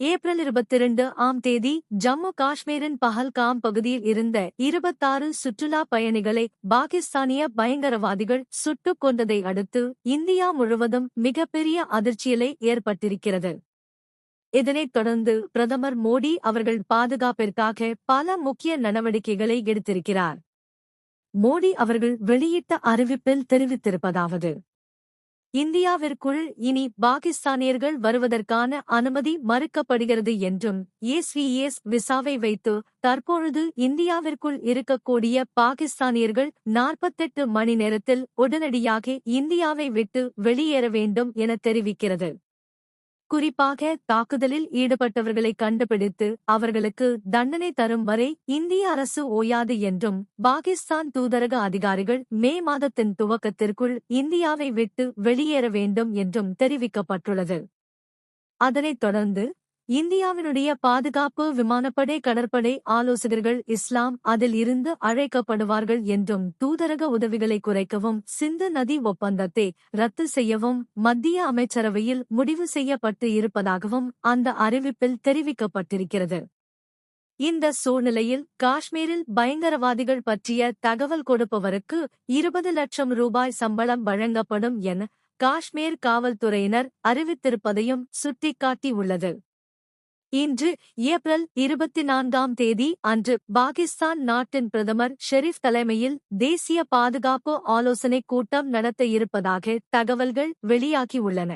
April 22ஆம் தேதி ஜம்மு காஷ்மீரின் பஹல்காம் பகுதியில் இருந்த 26 சுற்றுலா பயணிகளை பாகிஸ்தானிய பயங்கரவாதிகள் சுட்டுக் கொண்டதை அடுத்து இந்தியா முழுவதும் மிகப்பெரிய அதிர்ச்சியிலே ஏற்பட்டிருக்கிறது. இதனைத் தொடர்ந்து பிரதமர் மோடி அவர்கள் பாதுகாப்பிற்காக பல முக்கிய நடவடிக்கைகளை எடுத்திருக்கிறார். மோடி அவர்கள் வெளியிட்ட அறிவிப்பில் தெரிவித்திருப்பதாவது: இந்தியாவிற்குள் இனி பாகிஸ்தானியர்கள் வருவதற்கான அனுமதி மறுக்கப்படுகிறது என்றும் எஸ்விஎஸ் விசாவை வைத்து தற்பொழுது இந்தியாவிற்குள் இருக்கக்கூடிய பாகிஸ்தானியர்கள் 48 மணி நேரத்தில் உடனடியாக இந்தியாவை விட்டு வெளியேற வேண்டும் என தெரிவிக்கிறது. குறிப்பாக தாக்குதலில் ஈடுபட்டவர்களை கண்டுபிடித்து அவர்களுக்கு தண்டனை தரும் வரை இந்திய அரசு ஓயாது என்றும் பாகிஸ்தான் தூதரக அதிகாரிகள் மே மாதத்தின் துவக்கத்திற்குள் இந்தியாவை விட்டு வெளியேற வேண்டும் என்றும் தெரிவிக்கப்பட்டுள்ளது. அதனைத் தொடர்ந்து இந்தியாவினுடைய பாதுகாப்பு விமானப்படை கடற்படை ஆலோசகர்கள் இஸ்லாம் அதில் இருந்து அழைக்கப்படுவார்கள் என்றும் தூதரக உதவிகளை குறைக்கவும் சிந்து நதி ஒப்பந்தத்தை ரத்து செய்யவும் மத்திய அமைச்சரவையில் முடிவு செய்யப்பட்டு இருப்பதாகவும் அந்த அறிவிப்பில் தெரிவிக்கப்பட்டிருக்கிறது. இந்த சூழ்நிலையில் காஷ்மீரில் பயங்கரவாதிகள் பற்றிய தகவல் கொடுப்பவருக்கு 20 லட்சம் ரூபாய் சம்பளம் வழங்கப்படும் என காஷ்மீர் காவல்துறையினர் அறிவித்திருப்பதையும் சுட்டிக்காட்டியுள்ளது. இன்று ஏப்ரல் 24ஆம் தேதி அன்று பாகிஸ்தான் நாட்டின் பிரதமர் ஷெரீப் தலைமையில் தேசிய பாதுகாப்பு ஆலோசனைக் கூட்டம் நடத்த இருப்பதாக தகவல்கள் வெளியாகியுள்ளன.